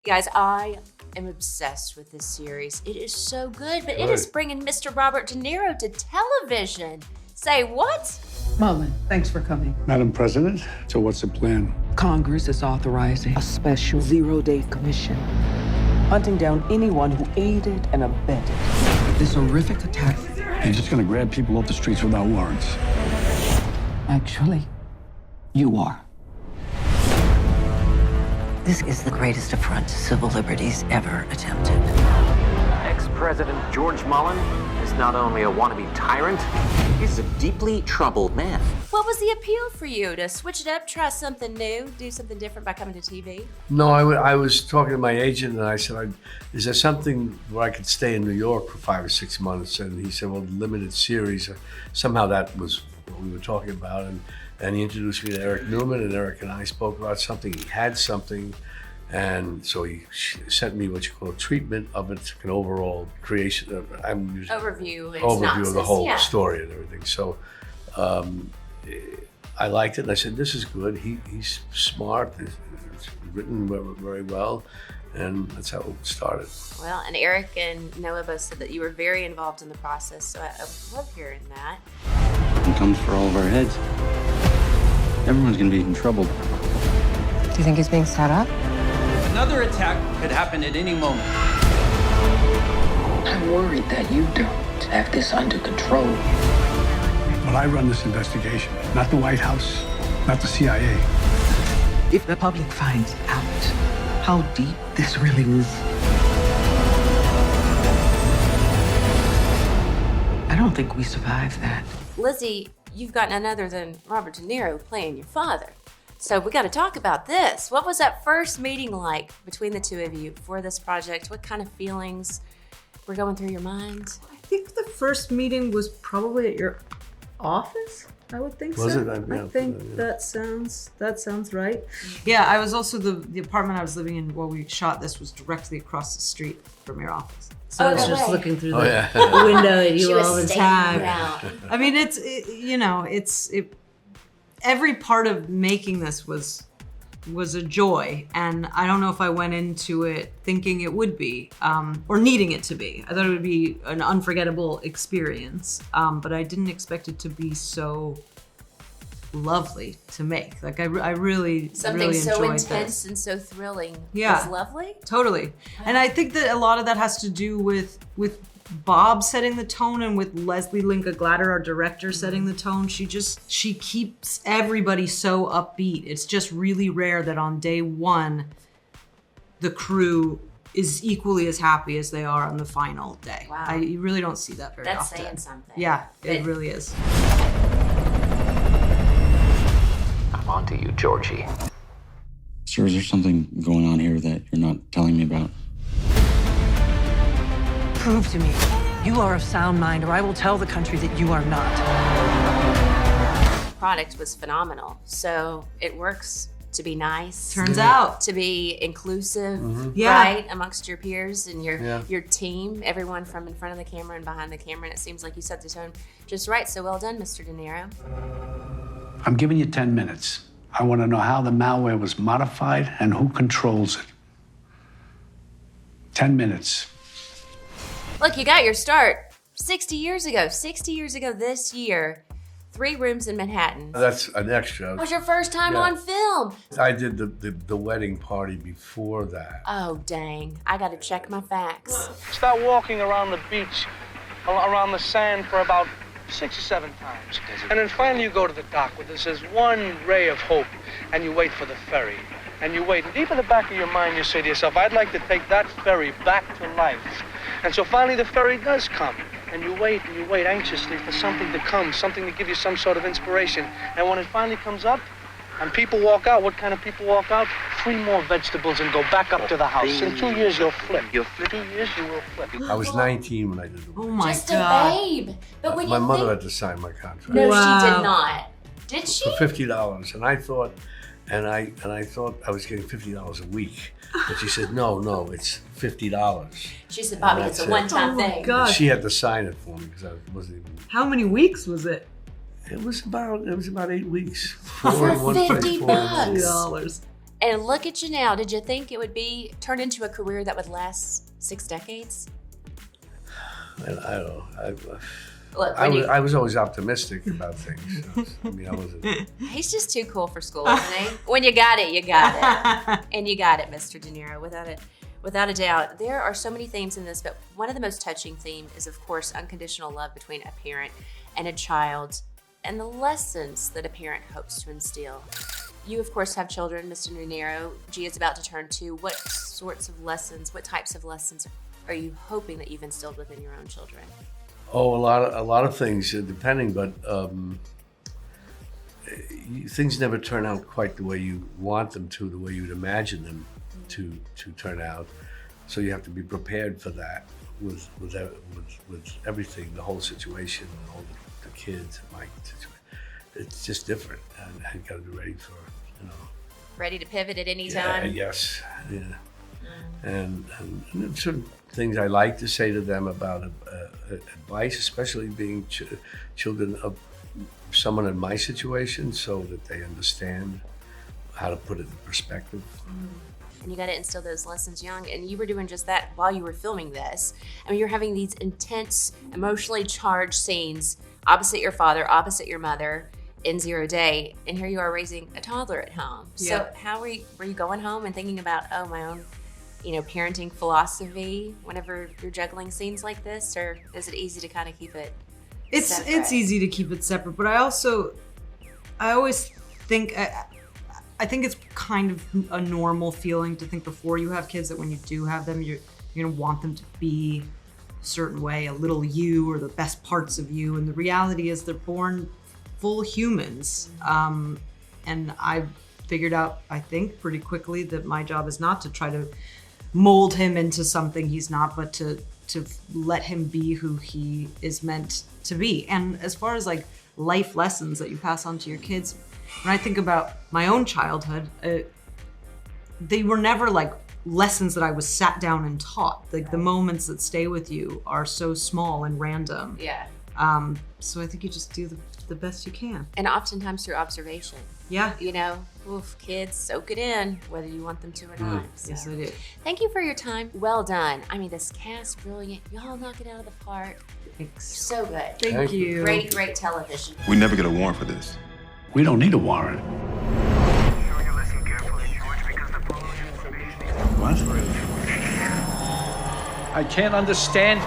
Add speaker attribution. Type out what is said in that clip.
Speaker 1: Guys, I am obsessed with this series. It is so good, but it is bringing Mr. Robert De Niro to television. Say what?
Speaker 2: Mullen, thanks for coming.
Speaker 3: Madam President, so what's the plan?
Speaker 2: Congress is authorizing a special zero-day commission, hunting down anyone who aided and abetted this horrific attack.
Speaker 3: You're just gonna grab people off the streets without warrants.
Speaker 2: Actually, you are.
Speaker 4: This is the greatest affront to civil liberties ever attempted.
Speaker 5: Ex-President George Mullen is not only a wannabe tyrant, he's a deeply troubled man.
Speaker 1: What was the appeal for you to switch it up, try something new, do something different by coming to TV?
Speaker 6: No, I was talking to my agent and I said, is there something where I could stay in New York for 5 or 6 months? And he said, well, limited series. Somehow that was what we were talking about. And he introduced me to Eric Newman, and Eric and I spoke about something. He had something, and so he sent me what you call a treatment of it, an overall creation.
Speaker 1: Overview
Speaker 6: of the whole story and everything. So I liked it, and I said, this is good. He's smart. It's written very well, and that's how it started.
Speaker 1: Well, and Eric and Noah both said that you were very involved in the process, so I love hearing that.
Speaker 7: It comes for all of our heads. Everyone's gonna be in trouble.
Speaker 8: Do you think he's being set up?
Speaker 9: Another attack could happen at any moment.
Speaker 2: I'm worried that you don't have this under control.
Speaker 3: But I run this investigation, not the White House, not the CIA.
Speaker 2: If the public finds out how deep this really is, I don't think we survive that.
Speaker 1: Lizzy, you've got none other than Robert De Niro playing your father. So we got to talk about this. What was that first meeting like between the two of you for this project? What kind of feelings were going through your mind?
Speaker 10: I think the first meeting was probably at your office. I would think
Speaker 6: Was
Speaker 10: so.
Speaker 6: it?
Speaker 10: I think that sounds right. Yeah, I was also the apartment I was living in while we shot this was directly across the street from your office. So I was just looking through the window at you all the time. I mean, every part of making this was a joy, and I don't know if I went into it thinking it would be or needing it to be. I thought it would be an unforgettable experience, but I didn't expect it to be so lovely to make. Like I really
Speaker 1: Something
Speaker 10: really
Speaker 1: so
Speaker 10: enjoyed
Speaker 1: intense
Speaker 10: this.
Speaker 1: and so thrilling.
Speaker 10: Yeah.
Speaker 1: Was lovely.
Speaker 10: Totally. And I think that a lot of that has to do with Bob setting the tone and with Leslie Linka Glatter, our director, setting the tone. She keeps everybody so upbeat. It's just really rare that on day one, the crew is equally as happy as they are on the final day.
Speaker 1: Wow.
Speaker 10: You really don't see that very
Speaker 1: That's
Speaker 10: often.
Speaker 1: saying something.
Speaker 10: Yeah, it really is.
Speaker 5: I'm on to you, Georgie.
Speaker 7: Sir, is there something going on here that you're not telling me about?
Speaker 4: Prove to me you are of sound mind, or I will tell the country that you are not.
Speaker 1: The product was phenomenal. So it works to be nice.
Speaker 10: Turns out.
Speaker 1: To be inclusive,
Speaker 10: Yeah.
Speaker 1: right, amongst your peers and
Speaker 6: Yeah.
Speaker 1: your team, everyone from in front of the camera and behind the camera. And it seems like you set the tone just right. So well done, Mr. De Niro.
Speaker 3: I'm giving you 10 minutes. I want to know how the malware was modified and who controls it. 10 minutes.
Speaker 1: Look, you got your start 60 years ago. 60 years ago this year, 3 rooms in Manhattan.
Speaker 6: That's an extra.
Speaker 1: That was your first time on film.
Speaker 6: I did the wedding party before that.
Speaker 1: Oh, dang. I got to check my facts.
Speaker 9: Start walking around the beach, around the sand for about 6 or 7 times. And then finally you go to the dock where there's this one ray of hope, and you wait for the ferry. And you wait, and deep in the back of your mind you say to yourself, I'd like to take that ferry back to life. And so finally the ferry does come. And you wait anxiously for something to come, something to give you some sort of inspiration. And when it finally comes up, and people walk out, what kind of people walk out? 3 more vegetables and go back up to the house. In 2 years you'll flip. 2 years you will flip.
Speaker 6: I was 19 when I did the
Speaker 10: Oh
Speaker 6: wedding.
Speaker 10: my
Speaker 1: Just
Speaker 10: God.
Speaker 1: a babe. But when
Speaker 6: My
Speaker 1: you
Speaker 6: mother
Speaker 1: think...
Speaker 6: had to sign my contract.
Speaker 1: No,
Speaker 10: Wow.
Speaker 1: she did not. Did she?
Speaker 6: For $50, and I thought I was getting $50 a week, but she said no, it's $50.
Speaker 1: She said, Bobby, it's a
Speaker 6: That's it.
Speaker 1: one-time
Speaker 10: Oh my
Speaker 1: thing.
Speaker 10: God.
Speaker 6: She had to sign it for me because I wasn't even.
Speaker 10: How many weeks was it?
Speaker 6: It was about 8 weeks.
Speaker 1: For $50.
Speaker 10: $50.
Speaker 1: And look at you now. Did you think it would be turn into a career that would last 6 decades?
Speaker 6: I don't know.
Speaker 1: Look,
Speaker 6: I was always optimistic about things. I mean, I wasn't.
Speaker 1: He's just too cool for school, isn't he? When you got it, you got it. And you got it, Mr. De Niro, without a doubt. There are so many themes in this, but one of the most touching themes is, of course, unconditional love between a parent and a child and the lessons that a parent hopes to instill. You, of course, have children, Mr. De Niro. Gia's about to turn 2. What sorts of lessons, what types of lessons are you hoping that you've instilled within your own children?
Speaker 6: Oh, a lot of things, depending, but things never turn out quite the way you want them to, the way you'd imagine them to turn out. So you have to be prepared for that with everything, the whole situation, all the kids, my situation. It's just different, and I got to be ready for,
Speaker 1: Ready to pivot at any time?
Speaker 6: Yes, yeah. And certain things I like to say to them about advice, especially being children of someone in my situation, so that they understand how to put it in perspective.
Speaker 1: And you got to instill those lessons young. And you were doing just that while you were filming this. I mean, you're having these intense, emotionally charged scenes opposite your father, opposite your mother in 0 Day. And here you are raising a toddler at home.
Speaker 10: Yeah.
Speaker 1: So how were you going home and thinking about, my own, parenting philosophy whenever you're juggling scenes like this? Or is it easy to kind of keep it separate?
Speaker 10: It's easy to keep it separate, but I always think, I think it's kind of a normal feeling to think before you have kids that when you do have them, you're gonna want them to be a certain way, a little you or the best parts of you. And the reality is they're born full humans. And I figured out, I think, pretty quickly that my job is not to try to mold him into something he's not, but to let him be who he is meant to be. And as far as like life lessons that you pass on to your kids, when I think about my own childhood, they were never like lessons that I was sat down and taught. Like the moments that stay with you are so small and random.
Speaker 1: Yeah.
Speaker 10: So I think you just do the best you can.
Speaker 1: And oftentimes through observation.
Speaker 10: Yeah.
Speaker 1: Kids, soak it in, whether you want them to or not. So.
Speaker 10: Yes, I do.
Speaker 1: Thank you for your time. Well done. I mean, this cast, brilliant. Y'all knock it out of the park.
Speaker 10: Thanks.
Speaker 1: So good.
Speaker 10: Thank you.
Speaker 1: Great television.
Speaker 11: We never get a warrant for this.
Speaker 3: We don't need a warrant. What? I can't understand.